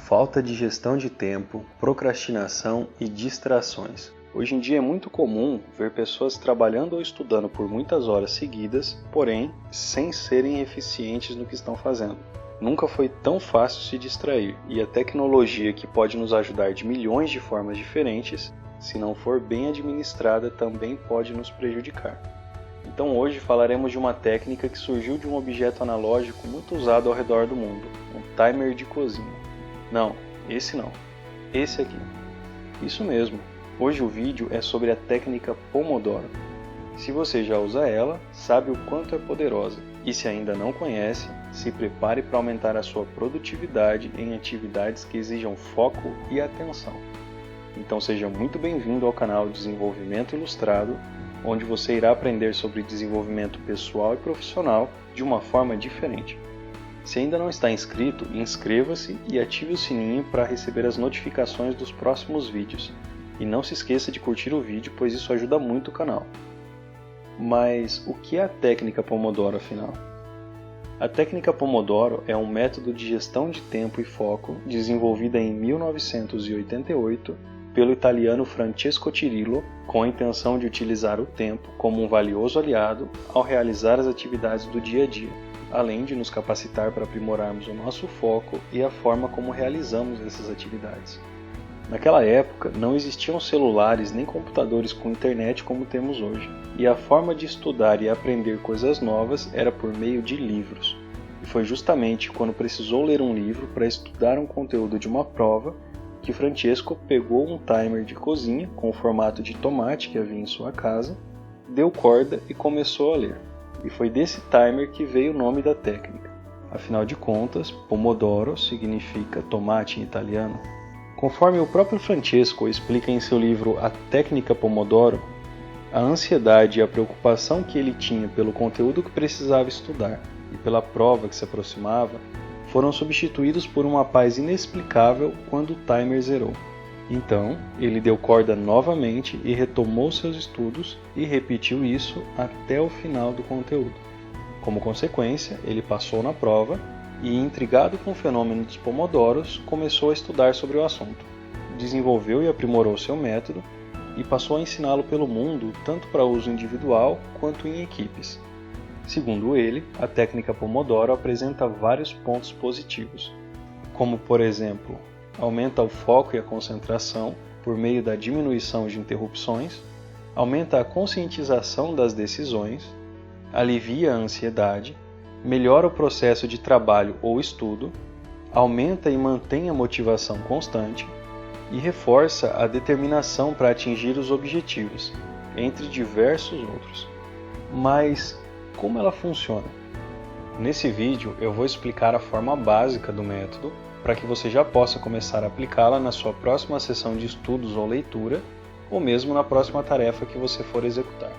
falta de gestão de tempo, procrastinação e distrações. Hoje em dia é muito comum ver pessoas trabalhando ou estudando por muitas horas seguidas, porém sem serem eficientes no que estão fazendo. Nunca foi tão fácil se distrair, e a tecnologia, que pode nos ajudar de milhões de formas diferentes, se não for bem administrada, também pode nos prejudicar. Então hoje falaremos de uma técnica que surgiu de um objeto analógico muito usado ao redor do mundo, um timer de cozinha. Não, esse não. Esse aqui. Isso mesmo. Hoje o vídeo é sobre a técnica Pomodoro. Se você já usa ela, sabe o quanto é poderosa. E se ainda não conhece, se prepare para aumentar a sua produtividade em atividades que exijam foco e atenção. Então seja muito bem-vindo ao canal Desenvolvimento Ilustrado, onde você irá aprender sobre desenvolvimento pessoal e profissional de uma forma diferente. Se ainda não está inscrito, inscreva-se e ative o sininho para receber as notificações dos próximos vídeos. E não se esqueça de curtir o vídeo, pois isso ajuda muito o canal. Mas o que é a técnica Pomodoro, afinal? A técnica Pomodoro é um método de gestão de tempo e foco desenvolvida em 1988 pelo italiano Francesco Cirillo, com a intenção de utilizar o tempo como um valioso aliado ao realizar as atividades do dia a dia, além de nos capacitar para aprimorarmos o nosso foco e a forma como realizamos essas atividades. Naquela época, não existiam celulares nem computadores com internet como temos hoje, e a forma de estudar e aprender coisas novas era por meio de livros. E foi justamente quando precisou ler um livro para estudar um conteúdo de uma prova que Francesco pegou um timer de cozinha com o formato de tomate que havia em sua casa, deu corda e começou a ler. E foi desse timer que veio o nome da técnica. Afinal de contas, Pomodoro significa tomate em italiano. Conforme o próprio Francesco explica em seu livro A Técnica Pomodoro, a ansiedade e a preocupação que ele tinha pelo conteúdo que precisava estudar e pela prova que se aproximava foram substituídos por uma paz inexplicável quando o timer zerou. Então, ele deu corda novamente e retomou seus estudos e repetiu isso até o final do conteúdo. Como consequência, ele passou na prova e, intrigado com o fenômeno dos pomodoros, começou a estudar sobre o assunto. Desenvolveu e aprimorou seu método e passou a ensiná-lo pelo mundo tanto para uso individual quanto em equipes. Segundo ele, a técnica Pomodoro apresenta vários pontos positivos, como, por exemplo, aumenta o foco e a concentração por meio da diminuição de interrupções, aumenta a conscientização das decisões, alivia a ansiedade, melhora o processo de trabalho ou estudo, aumenta e mantém a motivação constante e reforça a determinação para atingir os objetivos, entre diversos outros. Mas como ela funciona? Nesse vídeo eu vou explicar a forma básica do método para que você já possa começar a aplicá-la na sua próxima sessão de estudos ou leitura, ou mesmo na próxima tarefa que você for executar.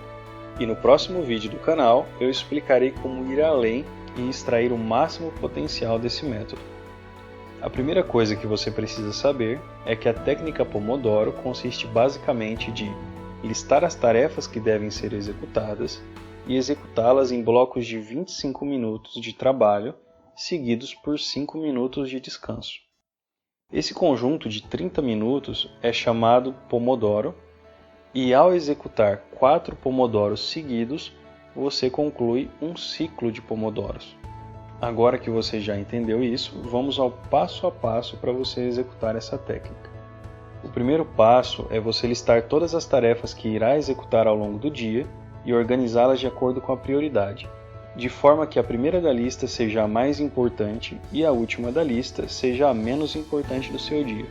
E no próximo vídeo do canal eu explicarei como ir além e extrair o máximo potencial desse método. A primeira coisa que você precisa saber é que a técnica Pomodoro consiste basicamente de listar as tarefas que devem ser executadas e executá-las em blocos de 25 minutos de trabalho, seguidos por 5 minutos de descanso. Esse conjunto de 30 minutos é chamado Pomodoro, e ao executar 4 pomodoros seguidos, você conclui um ciclo de pomodoros. Agora que você já entendeu isso, vamos ao passo a passo para você executar essa técnica. O primeiro passo é você listar todas as tarefas que irá executar ao longo do dia e organizá-las de acordo com a prioridade, de forma que a primeira da lista seja a mais importante e a última da lista seja a menos importante do seu dia.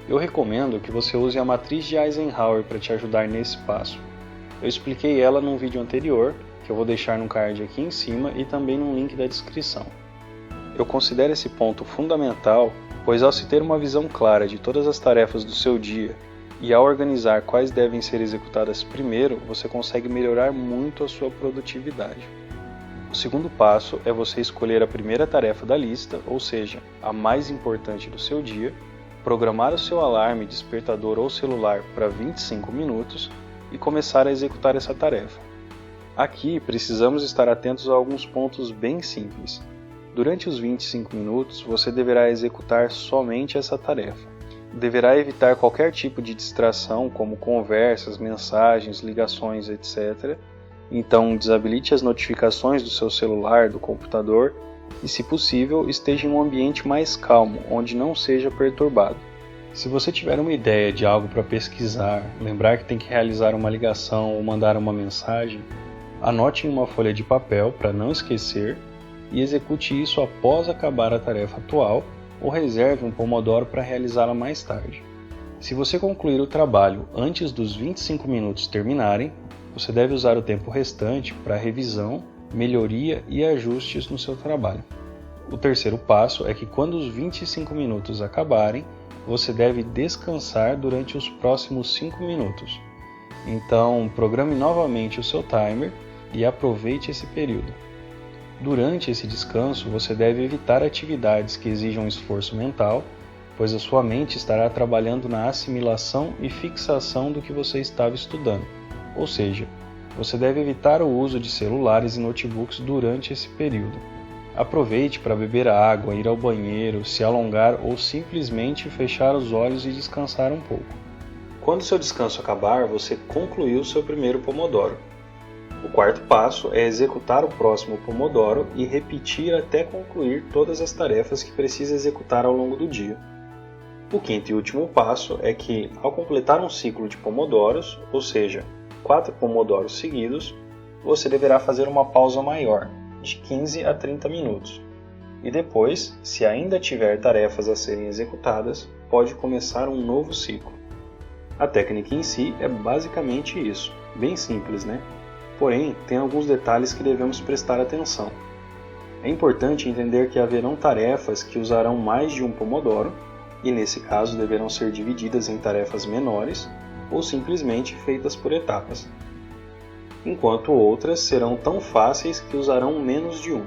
Eu recomendo que você use a matriz de Eisenhower para te ajudar nesse passo. Eu expliquei ela num vídeo anterior, que eu vou deixar no card aqui em cima e também no link da descrição. Eu considero esse ponto fundamental, pois ao se ter uma visão clara de todas as tarefas do seu dia e ao organizar quais devem ser executadas primeiro, você consegue melhorar muito a sua produtividade. O segundo passo é você escolher a primeira tarefa da lista, ou seja, a mais importante do seu dia, programar o seu alarme, despertador ou celular para 25 minutos e começar a executar essa tarefa. Aqui precisamos estar atentos a alguns pontos bem simples. Durante os 25 minutos, você deverá executar somente essa tarefa. Deverá evitar qualquer tipo de distração, como conversas, mensagens, ligações, etc. Então, desabilite as notificações do seu celular, do computador e, se possível, esteja em um ambiente mais calmo, onde não seja perturbado. Se você tiver uma ideia de algo para pesquisar, lembrar que tem que realizar uma ligação ou mandar uma mensagem, anote em uma folha de papel para não esquecer e execute isso após acabar a tarefa atual ou reserve um pomodoro para realizá-la mais tarde. Se você concluir o trabalho antes dos 25 minutos terminarem, você deve usar o tempo restante para revisão, melhoria e ajustes no seu trabalho. O terceiro passo é que quando os 25 minutos acabarem, você deve descansar durante os próximos 5 minutos. Então, programe novamente o seu timer e aproveite esse período. Durante esse descanso, você deve evitar atividades que exijam esforço mental, pois a sua mente estará trabalhando na assimilação e fixação do que você estava estudando. Ou seja, você deve evitar o uso de celulares e notebooks durante esse período. Aproveite para beber água, ir ao banheiro, se alongar ou simplesmente fechar os olhos e descansar um pouco. Quando seu descanso acabar, você concluiu seu primeiro pomodoro. O quarto passo é executar o próximo pomodoro e repetir até concluir todas as tarefas que precisa executar ao longo do dia. O quinto e último passo é que, ao completar um ciclo de pomodoros, ou seja, 4 pomodoros seguidos, você deverá fazer uma pausa maior, de 15 a 30 minutos. E depois, se ainda tiver tarefas a serem executadas, pode começar um novo ciclo. A técnica em si é basicamente isso, bem simples, né? Porém, tem alguns detalhes que devemos prestar atenção. É importante entender que haverão tarefas que usarão mais de um pomodoro, e nesse caso deverão ser divididas em tarefas menores ou simplesmente feitas por etapas, enquanto outras serão tão fáceis que usarão menos de um.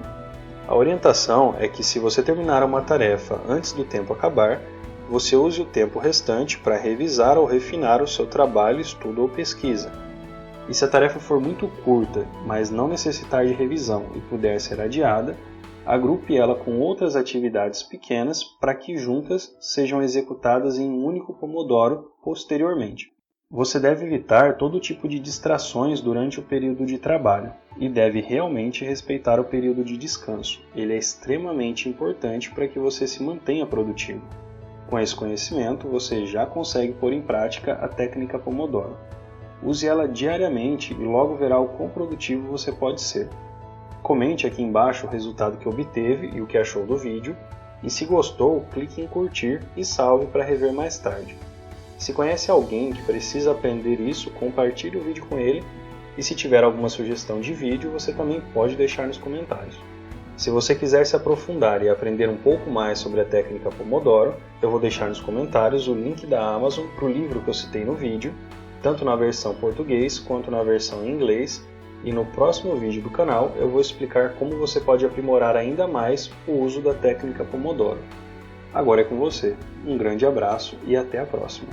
A orientação é que se você terminar uma tarefa antes do tempo acabar, você use o tempo restante para revisar ou refinar o seu trabalho, estudo ou pesquisa. E se a tarefa for muito curta, mas não necessitar de revisão e puder ser adiada, agrupe ela com outras atividades pequenas para que juntas sejam executadas em um único pomodoro posteriormente. Você deve evitar todo tipo de distrações durante o período de trabalho e deve realmente respeitar o período de descanso. Ele é extremamente importante para que você se mantenha produtivo. Com esse conhecimento, você já consegue pôr em prática a técnica Pomodoro. Use ela diariamente e logo verá o quão produtivo você pode ser. Comente aqui embaixo o resultado que obteve e o que achou do vídeo, e se gostou, clique em curtir e salve para rever mais tarde. Se conhece alguém que precisa aprender isso, compartilhe o vídeo com ele, e se tiver alguma sugestão de vídeo, você também pode deixar nos comentários. Se você quiser se aprofundar e aprender um pouco mais sobre a técnica Pomodoro, eu vou deixar nos comentários o link da Amazon para o livro que eu citei no vídeo, tanto na versão português quanto na versão em inglês, e no próximo vídeo do canal eu vou explicar como você pode aprimorar ainda mais o uso da técnica Pomodoro. Agora é com você. Um grande abraço e até a próxima.